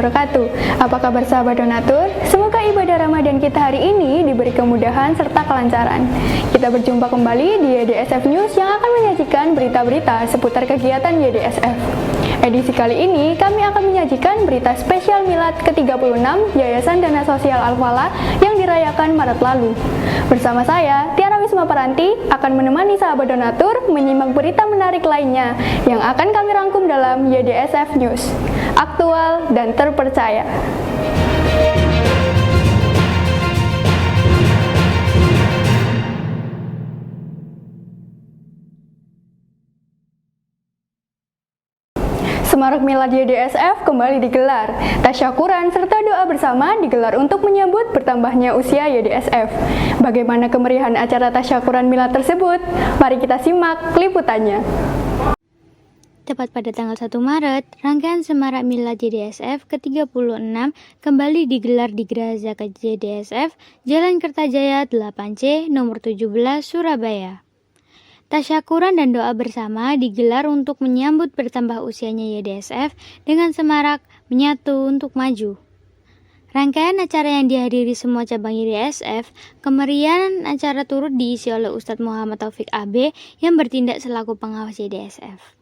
wabarakatuh. Apa kabar sahabat donatur? Semoga ibadah Ramadan kita hari ini diberi kemudahan serta kelancaran. Kita berjumpa kembali di YDSF News yang akan menyajikan berita-berita seputar kegiatan YDSF. Edisi kali ini kami akan menyajikan berita spesial Milad ke-36 Yayasan Dana Sosial Al-Falah yang dirayakan Maret lalu. Bersama saya, Tiara Wisma Paranti, akan menemani sahabat donatur menyimak berita menarik lainnya yang akan kami rangkum dalam YDSF News, aktual dan terpercaya. Semarak Milad YDSF kembali digelar. Tasyakuran serta doa bersama digelar untuk menyambut bertambahnya usia YDSF. Bagaimana kemeriahan acara tasyakuran Milad tersebut? Mari kita simak liputannya. Tepat pada tanggal 1 Maret, rangkaian Semarak Milad YDSF ke-36 kembali digelar di Geraha Zakat YDSF, Jalan Kertajaya 8C, nomor 17, Surabaya. Tasyakuran dan doa bersama digelar untuk menyambut bertambah usianya YDSF dengan semarak menyatu untuk maju. Rangkaian acara yang dihadiri semua cabang YDSF, kemeriahan acara turut diisi oleh Ustadz Muhammad Taufik AB yang bertindak selaku pengawas YDSF.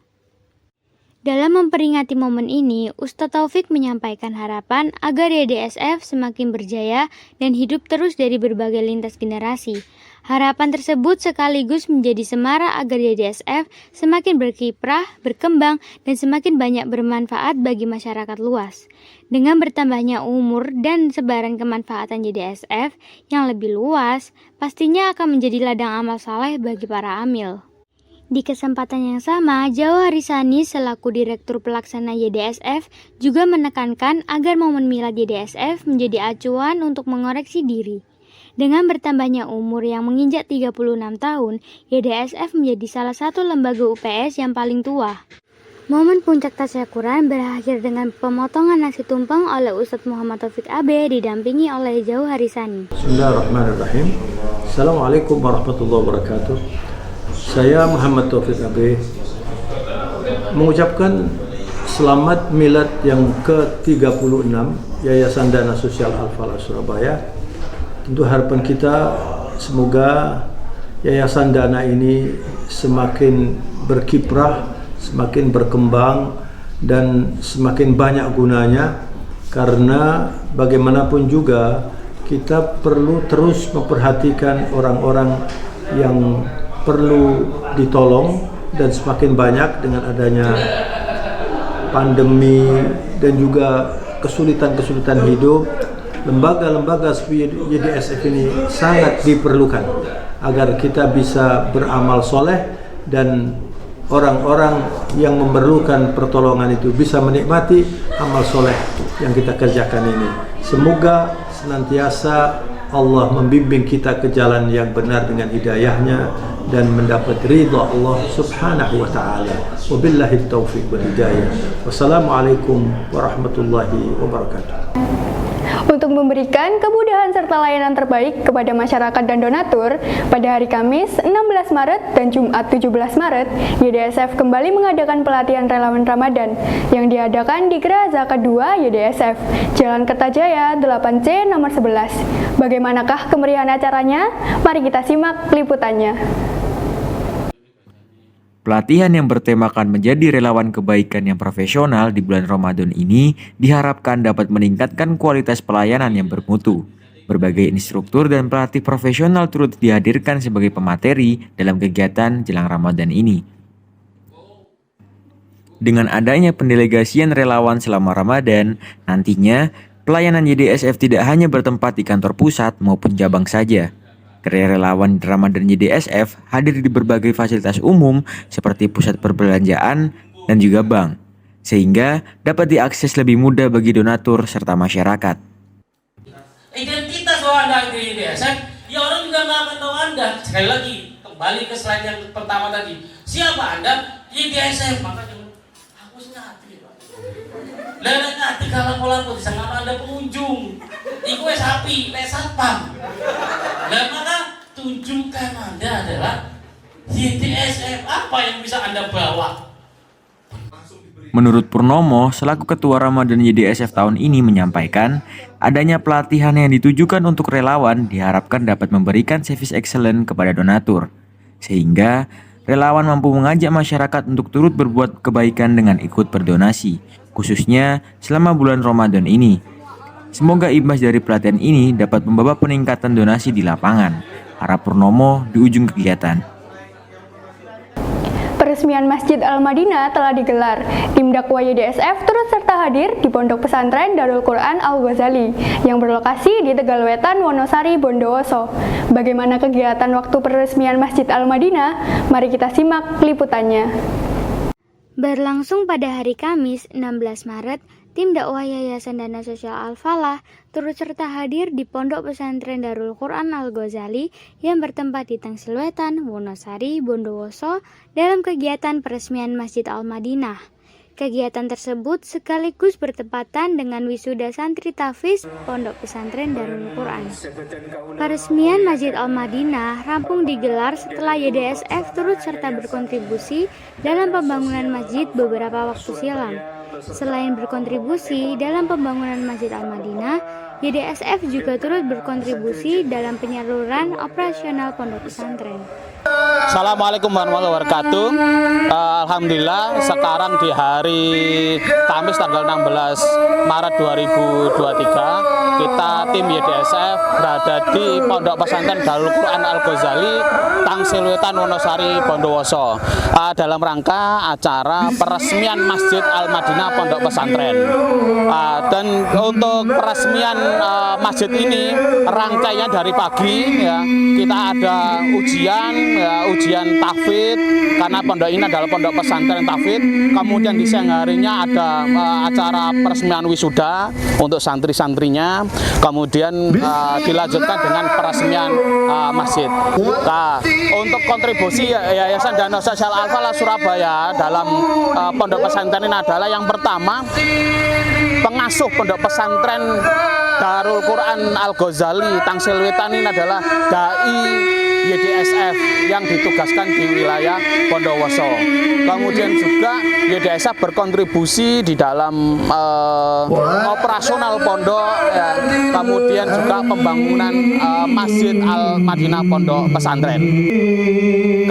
Dalam memperingati momen ini, Ustadz Taufik menyampaikan harapan agar YDSF semakin berjaya dan hidup terus dari berbagai lintas generasi. Harapan tersebut sekaligus menjadi semarak agar YDSF semakin berkiprah, berkembang, dan semakin banyak bermanfaat bagi masyarakat luas. Dengan bertambahnya umur dan sebaran kemanfaatan YDSF yang lebih luas, pastinya akan menjadi ladang amal saleh bagi para amil. Di kesempatan yang sama, Jauh Harisani selaku Direktur Pelaksana YDSF juga menekankan agar momen Milad YDSF menjadi acuan untuk mengoreksi diri. Dengan bertambahnya umur yang menginjak 36 tahun, YDSF menjadi salah satu lembaga UPS yang paling tua. Momen puncak tasyakuran berakhir dengan pemotongan nasi tumpeng oleh Ustadz Muhammad Taufik AB didampingi oleh Jauh Harisani. Bismillahirrahmanirrahim. Assalamualaikum warahmatullahi wabarakatuh. Saya Muhammad Taufik AB mengucapkan selamat Milad yang ke-36 Yayasan Dana Sosial Al-Falah Surabaya. Tentu harapan kita semoga Yayasan Dana ini semakin berkiprah, semakin berkembang, dan semakin banyak gunanya, karena bagaimanapun juga kita perlu terus memperhatikan orang-orang yang perlu ditolong, dan semakin banyak dengan adanya pandemi dan juga kesulitan-kesulitan hidup, lembaga-lembaga seperti YDSF ini sangat diperlukan agar kita bisa beramal soleh dan orang-orang yang memerlukan pertolongan itu bisa menikmati amal soleh yang kita kerjakan ini. Semoga senantiasa Allah membimbing kita ke jalan yang benar dengan hidayahnya dan mendapat ridha Allah subhanahu wa ta'ala. Wabillahi taufiq wal hidayah. Wassalamualaikum warahmatullahi wabarakatuh. Untuk memberikan kemudahan serta layanan terbaik kepada masyarakat dan donatur, pada hari Kamis 16 Maret dan Jumat 17 Maret, YDSF kembali mengadakan pelatihan relawan Ramadan yang diadakan di Geraha Zakat 2 YDSF, Jalan Kertajaya 8C nomor 11. Bagaimanakah kemeriahan acaranya? Mari kita simak liputannya. Pelatihan yang bertemakan menjadi relawan kebaikan yang profesional di bulan Ramadan ini diharapkan dapat meningkatkan kualitas pelayanan yang bermutu. Berbagai instruktur dan pelatih profesional turut dihadirkan sebagai pemateri dalam kegiatan jelang Ramadan ini. Dengan adanya pendelegasian relawan selama Ramadan, nantinya pelayanan YDSF tidak hanya bertempat di kantor pusat maupun cabang saja. Relawan Ramadan YDSF hadir di berbagai fasilitas umum seperti pusat perbelanjaan dan juga bank, sehingga dapat diakses lebih mudah bagi donatur serta masyarakat. Identitas bahwa Anda di YDSF, ya orang juga nggak akan tahu Anda. Sekali lagi, kembali ke slide yang pertama tadi. Siapa Anda? YDSF, maka jangan hapus ngati, Pak. Lelek ngati kalau pola bisa nggak Anda pengunjung. Iku sapi, satpam. Nah, maka tunjukkan Anda adalah YDSF, apa yang bisa Anda bawa. Menurut Purnomo, selaku Ketua Ramadan YDSF tahun ini menyampaikan, adanya pelatihan yang ditujukan untuk relawan diharapkan dapat memberikan service excellent kepada donatur, sehingga relawan mampu mengajak masyarakat untuk turut berbuat kebaikan dengan ikut berdonasi, khususnya selama bulan Ramadan ini. Semoga imbas dari pelatihan ini dapat membawa peningkatan donasi di lapangan, harap Purnomo di ujung kegiatan. Peresmian Masjid Al-Madinah telah digelar. Tim dakwah YDSF turut serta hadir di Pondok Pesantren Darul Quran Al-Ghazali yang berlokasi di Tegalwetan, Wonosari, Bondowoso. Bagaimana kegiatan waktu peresmian Masjid Al-Madinah? Mari kita simak liputannya. Berlangsung pada hari Kamis 16 Maret, tim dakwah Yayasan Dana Sosial Al-Falah turut serta hadir di Pondok Pesantren Darul Quran Al-Ghazali yang bertempat di Tangsilwetan, Wonosari, Bondowoso dalam kegiatan peresmian Masjid Al-Madinah. Kegiatan tersebut sekaligus bertepatan dengan wisuda santri tahfiz Pondok Pesantren Darul Quran. Peresmian Masjid Al-Madinah rampung digelar setelah YDSF turut serta berkontribusi dalam pembangunan masjid beberapa waktu silam. Selain berkontribusi dalam pembangunan Masjid Al-Madinah, YDSF juga turut berkontribusi dalam penyaluran operasional pondok pesantren. Assalamualaikum warahmatullahi wabarakatuh. Alhamdulillah sekarang di hari Kamis tanggal 16 Maret 2023 kita tim YDSF berada di Pondok Pesantren Darul Quran Al-Ghazali, Tangsilwetan, Wonosari, Bondowoso dalam rangka acara peresmian Masjid Al-Madinah Pondok Pesantren. Dan untuk peresmian masjid ini rangkaiannya dari pagi ya, kita ada ujian tahfidz karena pondok ini adalah pondok pesantren tahfidz. Kemudian di siang harinya ada acara peresmian wisuda untuk santri-santrinya. Kemudian dilanjutkan dengan peresmian masjid. Nah, untuk kontribusi Yayasan Dana Sosial Al-Falah Surabaya dalam pondok pesantren ini adalah yang pertama, pengasuh pondok pesantren Darul Quran Al-Ghazali Tangsilwetan ini adalah dai YDSF yang ditugaskan di wilayah Bondowoso. Kemudian juga YDSF berkontribusi di dalam operasional pondok, ya. Kemudian juga pembangunan Masjid Al-Madinah Pondok Pesantren.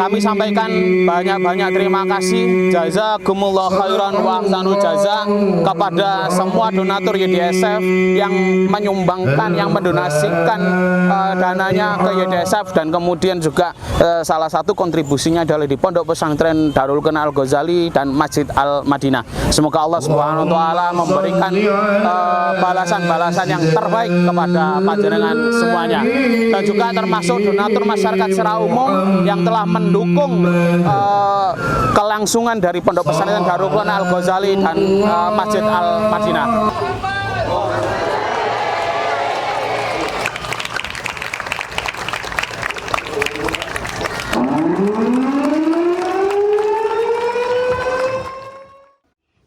Kami sampaikan banyak-banyak terima kasih, jazakumullah khairan wa ahsanul jaza kepada semua donatur YDSF yang menyumbangkan, yang mendonasikan dananya ke YDSF, dan kemudian juga salah satu kontribusinya adalah di Pondok Pesantren Darul Quran Al-Ghazali dan Masjid Al-Madinah. Semoga Allah Subhanahu wa taala memberikan balasan-balasan yang terbaik kepada panjenengan semuanya, dan juga termasuk donatur masyarakat secara umum yang telah mendukung kelangsungan dari Pondok Pesantren Darul Quran Al-Ghazali dan Masjid Al-Madinah.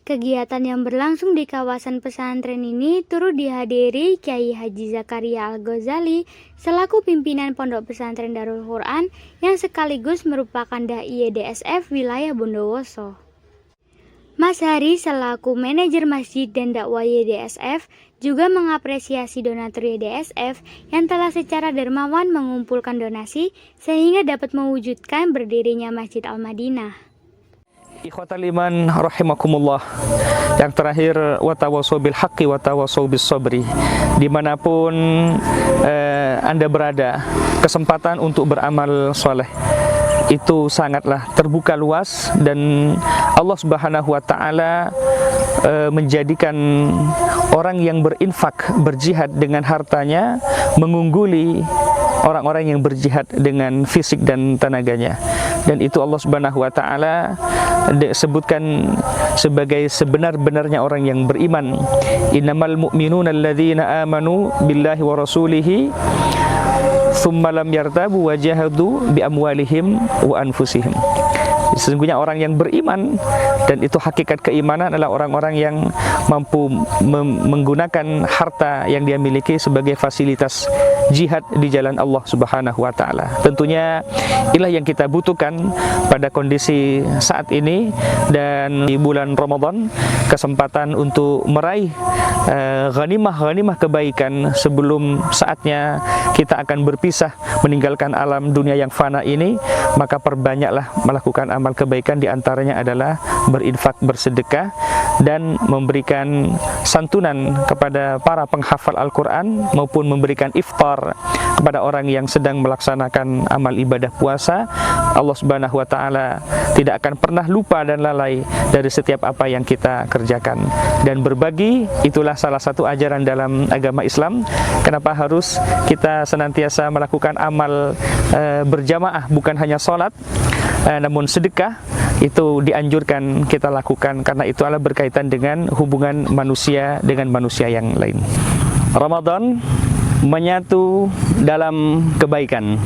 Kegiatan yang berlangsung di kawasan pesantren ini turut dihadiri Kyai Haji Zakaria Al-Ghazali selaku pimpinan Pondok Pesantren Darul Quran yang sekaligus merupakan dai YDSF wilayah Bondowoso. Mas Hari selaku manajer masjid dan dakwah YDSF juga mengapresiasi donatur YDSF yang telah secara dermawan mengumpulkan donasi sehingga dapat mewujudkan berdirinya Masjid Al-Madinah. Ikhwatal iman rahimakumullah. Yang terakhir, watawasau bil haqqi watawasau bis sabri. Dimanapun Anda berada, kesempatan untuk beramal soleh itu sangatlah terbuka luas, dan Allah Subhanahu wa taala menjadikan orang yang berinfak, berjihad dengan hartanya mengungguli orang-orang yang berjihad dengan fisik dan tenaganya. Dan itu Allah Subhanahu wa taala disebutkan sebagai sebenar-benarnya orang yang beriman. Innamal mu'minuna alladzina amanu billahi wa rasulihi tsumma lam yartabu wa jahadu bi amwalihim wa anfusihim. Sesungguhnya orang yang beriman, dan itu hakikat keimanan adalah orang-orang yang mampu menggunakan harta yang dia miliki sebagai fasilitas jihad di jalan Allah Subhanahu wa taala. Tentunya inilah yang kita butuhkan pada kondisi saat ini, dan di bulan Ramadan kesempatan untuk meraih ghanimah kebaikan sebelum saatnya kita akan berpisah meninggalkan alam dunia yang fana ini. Maka perbanyaklah melakukan amal kebaikan, di antaranya adalah berinfak, bersedekah, dan memberikan santunan kepada para penghafal Al-Quran, maupun memberikan iftar kepada orang yang sedang melaksanakan amal ibadah puasa. Allah Subhanahu wa taala tidak akan pernah lupa dan lalai dari setiap apa yang kita kerjakan. Dan berbagi itulah salah satu ajaran dalam agama Islam. Kenapa harus kita senantiasa melakukan amal berjamaah, bukan hanya sholat, namun sedekah itu dianjurkan kita lakukan, karena itu adalah berkaitan dengan hubungan manusia dengan manusia yang lain. Ramadan menyatu dalam kebaikan.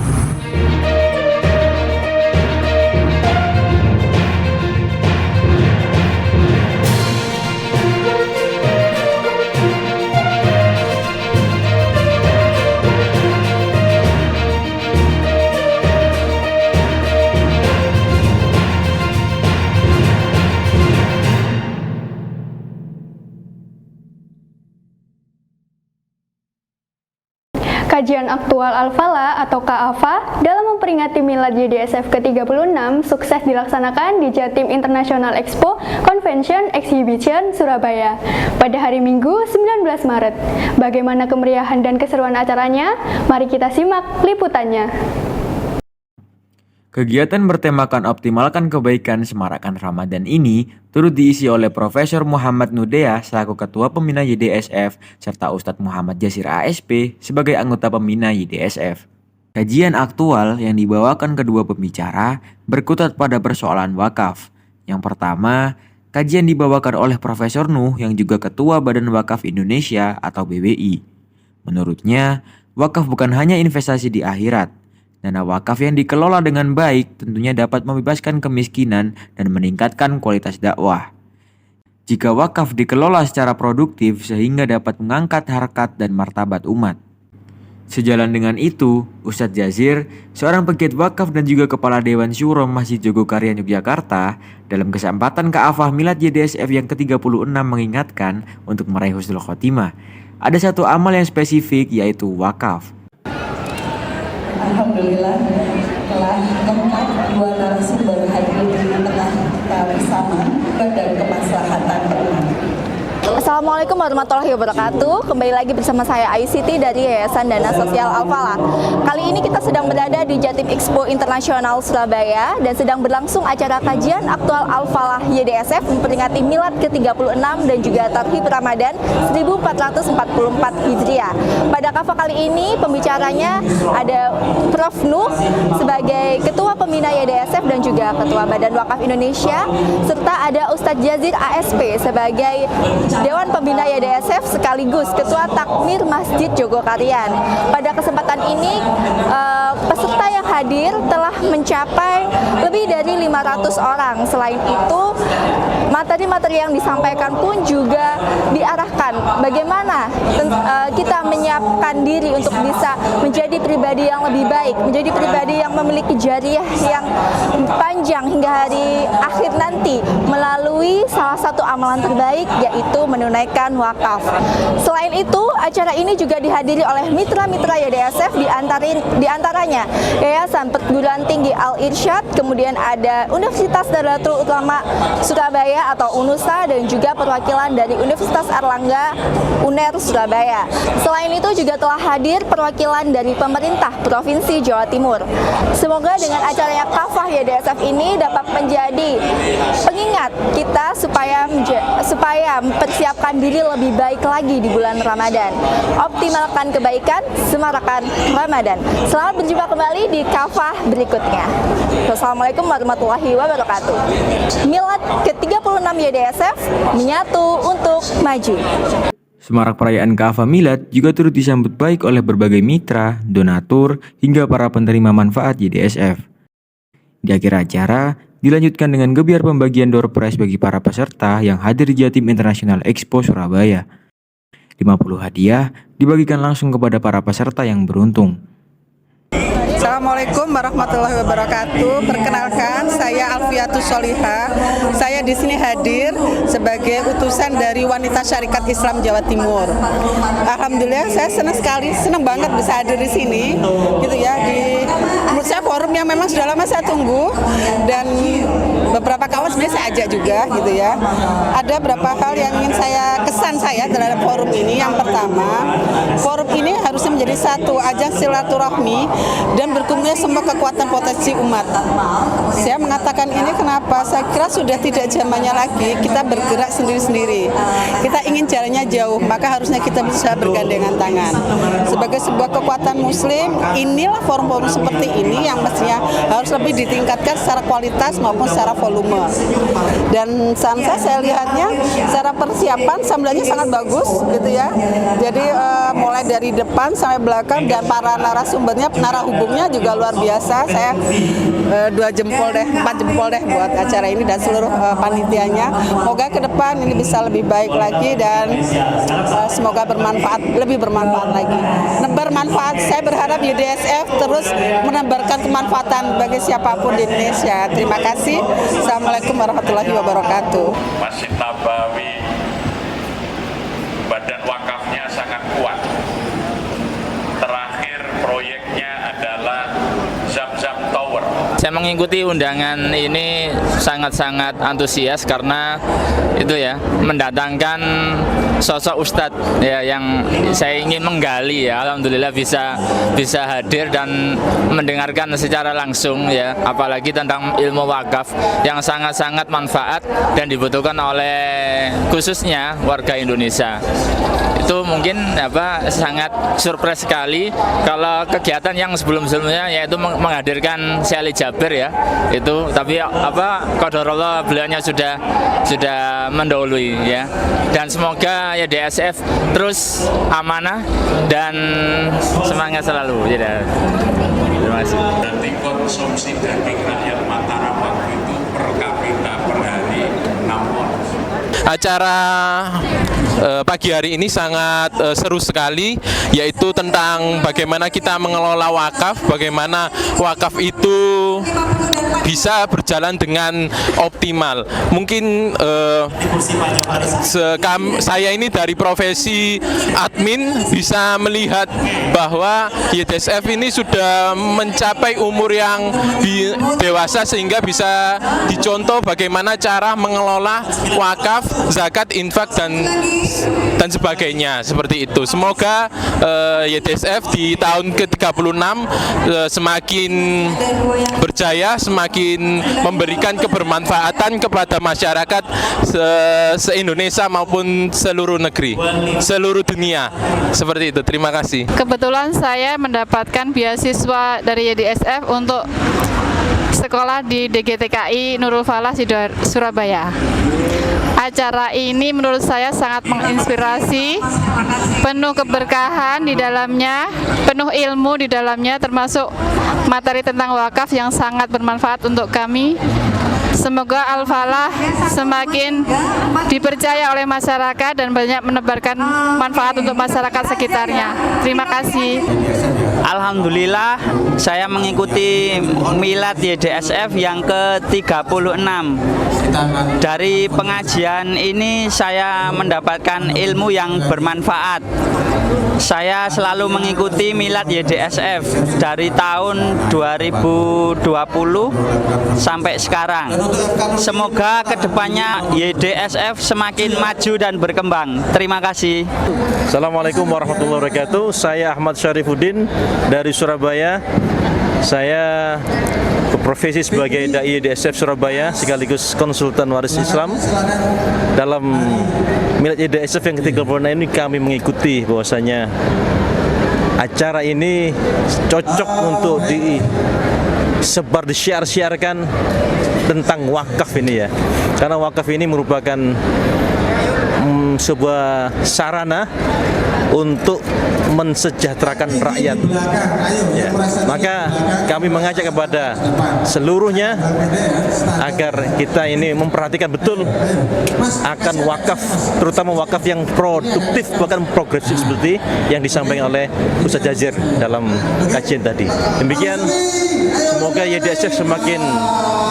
Kajian aktual Al-Falah atau KAFA dalam memperingati Milad YDSF ke-36 sukses dilaksanakan di Jatim International Expo Convention Exhibition Surabaya pada hari Minggu 19 Maret. Bagaimana kemeriahan dan keseruan acaranya? Mari kita simak liputannya. Kegiatan bertemakan optimalkan kebaikan semarakkan Ramadan ini turut diisi oleh Profesor Muhammad Nudea selaku Ketua Pembina YDSF serta Ustadz Muhammad Jasir ASP sebagai anggota pembina YDSF. Kajian aktual yang dibawakan kedua pembicara berkutat pada persoalan wakaf. Yang pertama, kajian dibawakan oleh Profesor Nuh yang juga Ketua Badan Wakaf Indonesia atau BWI. Menurutnya, wakaf bukan hanya investasi di akhirat. Dana wakaf yang dikelola dengan baik tentunya dapat membebaskan kemiskinan dan meningkatkan kualitas dakwah. Jika wakaf dikelola secara produktif sehingga dapat mengangkat harkat dan martabat umat. Sejalan dengan itu, Ustadz Jazir, seorang pegiat wakaf dan juga Kepala Dewan Syuro Masjid Jogokaryan Yogyakarta, dalam kesempatan KAFA Milad YDSF yang ke-36 mengingatkan untuk meraih husnul khotimah. Ada satu amal yang spesifik yaitu wakaf. Alhamdulillah telah lengkap dua narasumber hadir di tengah kita bersama dan kemaslahatan berumat. Assalamualaikum warahmatullahi wabarakatuh. Kembali lagi bersama saya Aisiti dari Yayasan Dana Sosial Al-Falah. Kali ini kita sedang berada di Jatim Expo Internasional Surabaya dan sedang berlangsung acara kajian aktual Al-Falah YDSF memperingati Milad ke-36 dan juga Tarhib Ramadan 1444 Hijriah. Pada KAFA kali ini pembicaranya ada Prof. Nuh sebagai Ketua Pembina YDSF dan juga Ketua Badan Wakaf Indonesia, serta ada Ustadz Jazir ASP sebagai Dewan Pembina YDSF sekaligus Ketua Takmir Masjid Jogokaryan. Pada kesempatan ini peserta yang hadir telah mencapai lebih dari 500 orang. Selain itu, materi-materi yang disampaikan pun juga diarahkan bagaimana kita menyiapkan diri untuk bisa menjadi pribadi yang lebih baik, menjadi pribadi yang memiliki jariah yang panjang hingga hari akhir nanti melalui salah satu amalan terbaik yaitu menunaikan wakaf. Selain itu, acara ini juga dihadiri oleh mitra-mitra YDSF di antaranya Yayasan Perguruan Tinggi Al-Irsyad, kemudian ada Universitas Nahdlatul Ulama Surabaya atau UNUSA dan juga perwakilan dari Universitas Airlangga UNER Surabaya. Selain itu juga telah hadir perwakilan dari pemerintah Provinsi Jawa Timur. Semoga dengan acaranya KAFA YDSF ini dapat menjadi pengingat kita supaya mempersiapkan diri lebih baik lagi di bulan Ramadan. Optimalkan kebaikan, semarakan Ramadan. Selamat berjumpa kembali di KAFA berikutnya. Wassalamualaikum warahmatullahi wabarakatuh. Milad ke-36 YDSF menyatu untuk maju. Semarak perayaan KAFA Milad juga turut disambut baik oleh berbagai mitra, donatur, hingga para penerima manfaat YDSF. Di akhir acara, dilanjutkan dengan gebiar pembagian door prize bagi para peserta yang hadir di Jatim International Expo Surabaya. 50 hadiah dibagikan langsung kepada para peserta yang beruntung. Assalamualaikum warahmatullahi wabarakatuh. Perkenalkan, saya Alfiatus Solihah. Saya di sini hadir sebagai utusan dari Wanita Syarikat Islam Jawa Timur. Alhamdulillah, saya senang banget bisa hadir di sini, gitu ya. Menurut saya forum yang memang sudah lama saya tunggu dan beberapa kawan sebenarnya saya ajak juga, gitu ya. Ada beberapa hal yang ingin kesan saya terhadap forum ini. Yang pertama, forum ini harusnya menjadi satu ajang silaturahmi dan berkumpulnya semua kekuatan potensi umat. Saya mengatakan ini kenapa? Saya kira sudah tidak zamannya lagi kita bergerak sendiri-sendiri. Kita ingin jalannya jauh, maka harusnya kita bisa bergandengan tangan. Sebagai sebuah kekuatan muslim, inilah forum-forum seperti ini yang mestinya harus lebih ditingkatkan secara kualitas maupun secara volume. Dan saya lihatnya secara persiapan sambalnya sangat bagus, gitu ya. Jadi mulai dari depan sampai belakang dan para narasumbernya, narahubungnya juga luar biasa. Saya 4 jempol deh buat acara ini dan seluruh panitianya. Semoga ke depan ini bisa lebih baik lagi dan semoga lebih bermanfaat lagi. Bermanfaat, saya berharap YDSF terus menebarkan kemanfaatan bagi siapapun di Indonesia. Terima kasih. Assalamualaikum warahmatullahi wabarakatuh. Masjid Nabawi, badan wakafnya sangat kuat. Terakhir proyeknya adalah Zam-Zam Tower. Saya mengikuti undangan ini sangat-sangat antusias karena itu ya mendatangkan sosok ustadz ya yang saya ingin menggali ya. Alhamdulillah bisa hadir dan mendengarkan secara langsung ya, apalagi tentang ilmu wakaf yang sangat-sangat manfaat dan dibutuhkan oleh khususnya warga Indonesia. Itu mungkin sangat surprise sekali kalau kegiatan yang sebelum-sebelumnya yaitu menghadirkan Syekh Ali Jabir ya itu, tapi qadarullah beliaunya sudah mendahului ya. Dan semoga ya DSF terus amanah dan semangat selalu ya. Terima kasih. Berarti konsumsi daging rakyat Mataram waktu itu per kapita per hari 6 ton. Acara pagi hari ini sangat seru sekali, yaitu tentang bagaimana kita mengelola wakaf, bagaimana wakaf itu bisa berjalan dengan optimal. Mungkin saya ini dari profesi admin bisa melihat bahwa YDSF ini sudah mencapai umur yang dewasa sehingga bisa dicontoh bagaimana cara mengelola wakaf, zakat, infak dan sebagainya seperti itu. Semoga YDSF di tahun ke-36 semakin berjaya, semakin memberikan kebermanfaatan kepada masyarakat se-Indonesia maupun seluruh negeri, seluruh dunia. Seperti itu. Terima kasih. Kebetulan saya mendapatkan beasiswa dari YDSF untuk sekolah di DGTKI Nurul Falah Surabaya. Acara ini menurut saya sangat menginspirasi, penuh keberkahan di dalamnya, penuh ilmu di dalamnya, termasuk materi tentang wakaf yang sangat bermanfaat untuk kami. Semoga Al-Falah semakin dipercaya oleh masyarakat dan banyak menebarkan manfaat untuk masyarakat sekitarnya. Terima kasih. Alhamdulillah, saya mengikuti Milad YDSF yang ke-36. Dari pengajian ini saya mendapatkan ilmu yang bermanfaat. Saya selalu mengikuti Milad YDSF dari tahun 2020 sampai sekarang. Semoga kedepannya YDSF semakin maju dan berkembang. Terima kasih. Assalamualaikum warahmatullahi wabarakatuh. Saya Ahmad Syarifuddin dari Surabaya. Saya berprofesi sebagai Dai YDSF Surabaya sekaligus konsultan waris Islam. Dalam Milad YDSF yang ke-36 ini kami mengikuti bahwasanya acara ini cocok untuk disebar, disiar-siarkan tentang wakaf ini ya. Karena wakaf ini merupakan sebuah sarana untuk mensejahterakan rakyat. Ya. Maka kami mengajak kepada seluruhnya agar kita ini memperhatikan betul akan wakaf, terutama wakaf yang produktif bahkan progresif seperti yang disampaikan oleh Ustaz Jazir dalam kajian tadi. Demikian, semoga YDSF semakin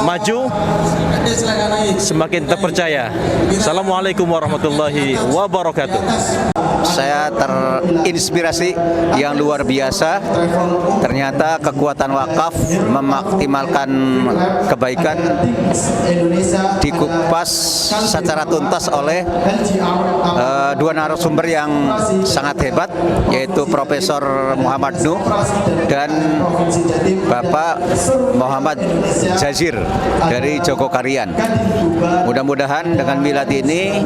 maju, semakin terpercaya. Assalamualaikum warahmatullahi wabarakatuh. Saya terinspirasi yang luar biasa. Ternyata kekuatan wakaf memaksimalkan kebaikan dikupas secara tuntas oleh dua narasumber yang sangat hebat, yaitu Profesor Muhammad Nuh dan Bapak Muhammad Jazir dari Jogokarian. Mudah-mudahan dengan milad ini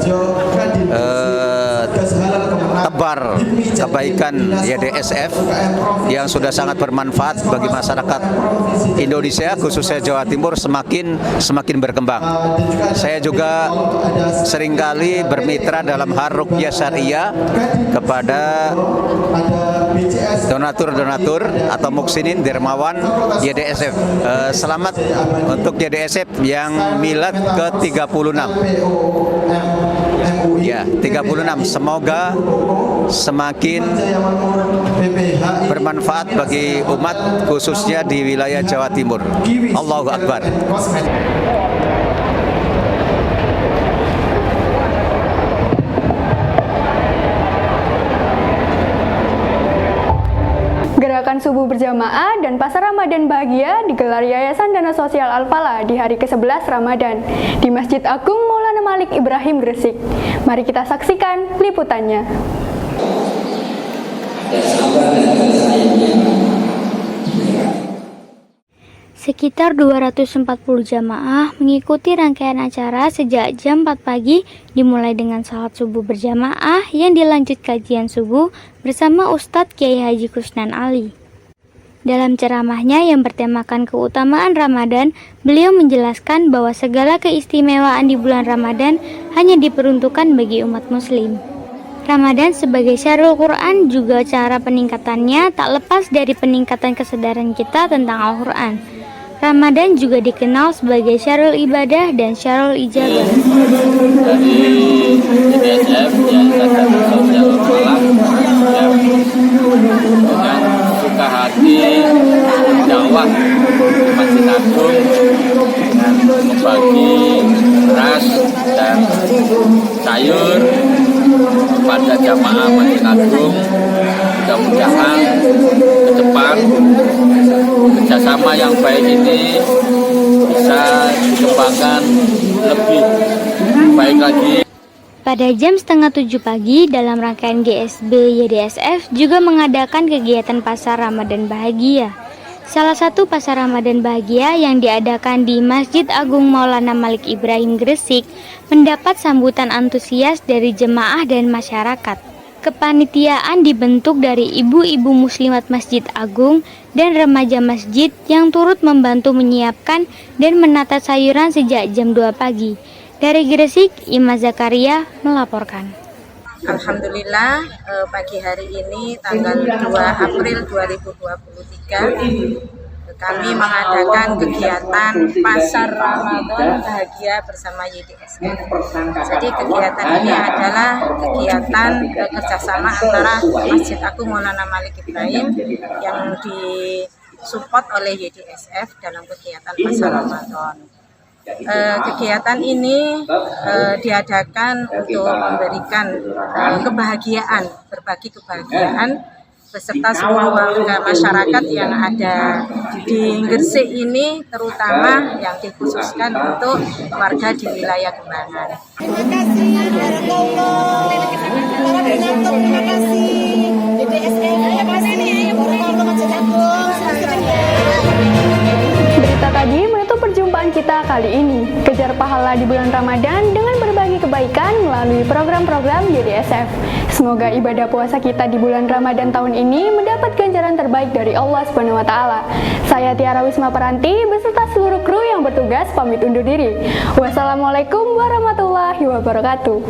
tebar kebaikan YDSF yang sudah sangat bermanfaat bagi masyarakat Indonesia, khususnya Jawa Timur, semakin berkembang. Saya juga seringkali bermitra dalam hal ruqyah syariah kepada donatur-donatur atau muksinin dermawan YDSF. Selamat untuk YDSF yang milad ke-36. Ya, 36. Semoga semakin bermanfaat bagi umat, khususnya di wilayah Jawa Timur. Allahu Akbar. Gerakan subuh berjamaah dan pasar Ramadan bahagia digelar Yayasan Dana Sosial Al-Falah di hari ke-11 Ramadan di Masjid Agung Maulana Malik Ibrahim Gresik. Mari kita saksikan liputannya. Sekitar 240 jamaah mengikuti rangkaian acara sejak jam 4 pagi, dimulai dengan salat subuh berjamaah yang dilanjut kajian subuh bersama Ustadz Kiai Haji Kusnan Ali. Dalam ceramahnya yang bertemakan keutamaan Ramadan, beliau menjelaskan bahwa segala keistimewaan di bulan Ramadan hanya diperuntukkan bagi umat muslim. Ramadan sebagai syahrul Quran juga cara peningkatannya tak lepas dari peningkatan kesadaran kita tentang Al-Quran. Ramadan juga dikenal sebagai syahrul ibadah dan syahrul ijabah. Dari YDSF yang Yayasan Sosial Al-Falah dengan suka hati dakwah Masjid Agung dengan membagi beras dan sayur kepada jamaah Masjid Agung. Mudah-mudahan ke depan kerjasama yang baik ini bisa dikembangkan lebih baik lagi. Pada jam setengah 7 pagi, dalam rangkaian GSB YDSF juga mengadakan kegiatan Pasar Ramadan Bahagia. Salah satu Pasar Ramadan Bahagia yang diadakan di Masjid Agung Maulana Malik Ibrahim Gresik mendapat sambutan antusias dari jemaah dan masyarakat. Kepanitiaan dibentuk dari ibu-ibu muslimat Masjid Agung dan remaja masjid yang turut membantu menyiapkan dan menata sayuran sejak jam 2 pagi. Dari Gresik, Ima Zakaria melaporkan. Alhamdulillah, pagi hari ini tanggal 2 April 2023 kami mengadakan kegiatan Pasar Ramadan Bahagia bersama YDSF. Jadi kegiatan ini adalah kegiatan kerjasama antara Masjid Agung Maulana Malik Ibrahim yang disupport oleh YDSF dalam kegiatan Pasar Ramadan. Kegiatan ini diadakan untuk memberikan kebahagiaan, berbagi kebahagiaan beserta semua warga masyarakat yang ada di Gresik ini, terutama yang dikhususkan untuk warga di wilayah Kembangan. Terima kasih, terima kasih, Berita tadi menutup perjumpaan kita kali ini. Kejar pahala di bulan Ramadan dengan berbagi kebaikan melalui program-program YDSF. Semoga ibadah puasa kita di bulan Ramadan tahun ini mendapat ganjaran terbaik dari Allah SWT. Saya Tiara Wisma Peranti beserta seluruh kru yang bertugas pamit undur diri. Wassalamualaikum warahmatullahi wabarakatuh.